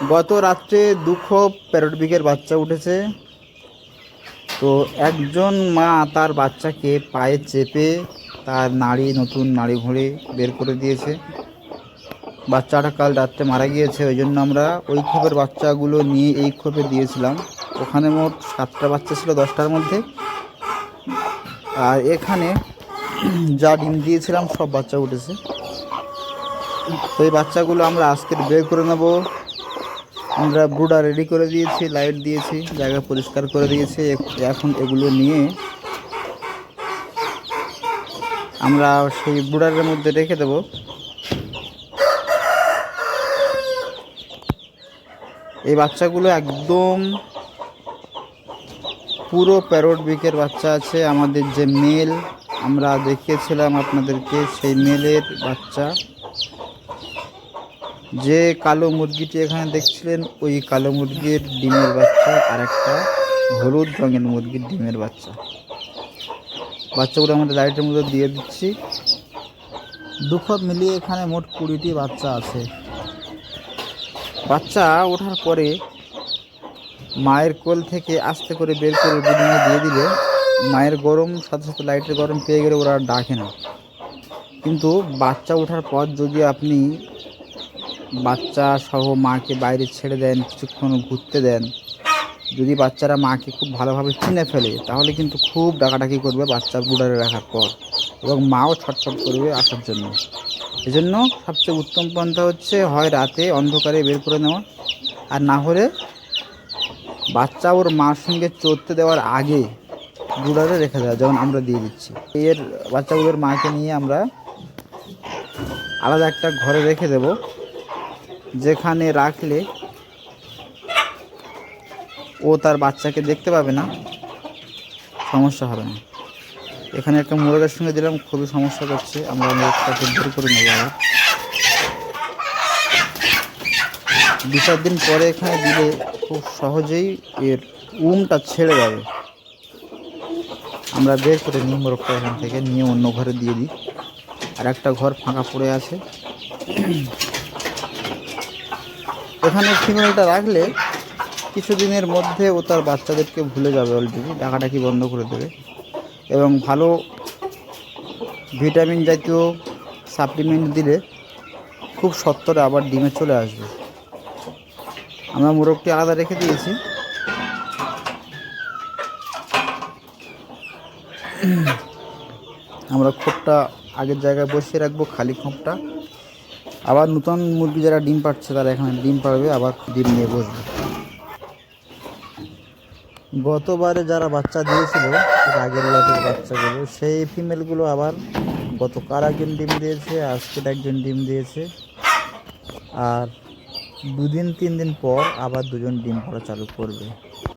গত রাত্রে দুঃখ প্যারট বিকের বাচ্চা উঠেছে। তো একজন মা তার বাচ্চাকে পায়ে চেপে তার নাড়ি, নতুন নাড়ি ভুঁড়ি বের করে দিয়েছে। বাচ্চাটা কাল রাত্রে মারা গিয়েছে, ওই জন্য আমরা ওই খোপের বাচ্চাগুলো নিয়ে এই খোপে দিয়েছিলাম। ওখানে মোট 7টা বাচ্চা ছিল 10টার মধ্যে, আর এখানে যা ডিম দিয়েছিলাম সব বাচ্চা উঠেছে। তো এই বাচ্চাগুলো আমরা আজকে বের করে নেব। আমরা ব্রুডার রেডি করে দিয়েছি, লাইট দিয়েছি, জায়গা পরিষ্কার করে দিয়েছি। এখন এগুলো নিয়ে আমরা সেই ব্রুডারের মধ্যে রেখে দেব। এই বাচ্চাগুলো একদম পুরো প্যারট বিকের বাচ্চা আছে। আমাদের যে মেল আমরা দেখিয়েছিলাম আপনাদেরকে, সেই মেলের বাচ্চা। যে কালো মুরগিটি এখানে দেখছিলেন, ওই কালো মুরগির ডিমের বাচ্চা, আর একটা হলুদ রঙের মুরগির ডিমের বাচ্চা। বাচ্চাগুলো আমাদের লাইটের মধ্যে দিয়ে দিচ্ছি। দুখপ মিলিয়ে এখানে মোট 20টি বাচ্চা আছে। বাচ্চা ওঠার পরে মায়ের কোল থেকে আস্তে করে বের করে ব্রিডিংয়ে দিয়ে দিলে মায়ের গরম সাথে সাথে লাইটের গরম পেয়ে গেলে ওরা ডাকে না। কিন্তু বাচ্চা ওঠার পর যদি আপনি বাচ্চা সহ মাকে বাইরে ছেড়ে দেন, কিছুক্ষণ ঘুরতে দেন, যদি বাচ্চারা মাকে খুব ভালোভাবে চিনে ফেলে, তাহলে কিন্তু খুব ডাকাডাকি করবে বাচ্চা ব্রুডারে রাখার পর, এবং মাও ছটফট করবে আসার জন্য। এজন্য সবচেয়ে উত্তম পন্থা হচ্ছে হয় রাতে অন্ধকারে বের করে নেওয়া, আর না হলে বাচ্চা ওর মার সঙ্গে চড়তে দেওয়ার আগে ব্রুডারে রেখে দেওয়া, যেমন আমরা দিয়ে দিচ্ছি। এর বাচ্চাগুলোর মাকে নিয়ে আমরা আলাদা একটা ঘরে রেখে দেব, যেখানে রাখলে ও তার বাচ্চাকে দেখতে পাবে না, সমস্যা হবে না। এখানে একটা মুরগের সঙ্গে দিলাম, খুবই সমস্যা করছে, আমরা মুরগটাকে বের করে নেব। আবার 2-4 দিন পরে এখানে দিলে খুব সহজেই এর উমটা ছেড়ে যাবে। আমরা বের করে নিই মোরগটা এখান থেকে, নিয়ে অন্য ঘরে দিয়ে দিই। আর একটা ঘর ফাঁকা পড়ে আছে, এখানে ফিমেলটা রাখলে কিছুদিনের মধ্যে ও তার বাচ্চাদেরকে ভুলে যাবে, অলরেডি ডাকাডাকি বন্ধ করে দেবে, এবং ভালো ভিটামিন জাতীয় সাপ্লিমেন্ট দিলে খুব সত্বরে আবার ডিমে চলে আসবে। আমরা মোরগটি আলাদা রেখে দিয়েছি। আমরা খোপটা আগের জায়গায় বসিয়ে রাখবো, খালি খোপটা। আবার নতুন মুরগি যারা ডিম পাড়ছে তারা এখানে ডিম পাড়বে, আবার ডিম নিয়ে বসবে। গতবারে যারা বাচ্চা দিয়েছিল, আগের লটের বাচ্চাগুলো, সেই ফিমেলগুলো আবার গতকাল একজন ডিম দিয়েছে, আজকের একজন ডিম দিয়েছে, আর 2-3 দিন পর আবার 2জন ডিম পাড়া চালু করবে।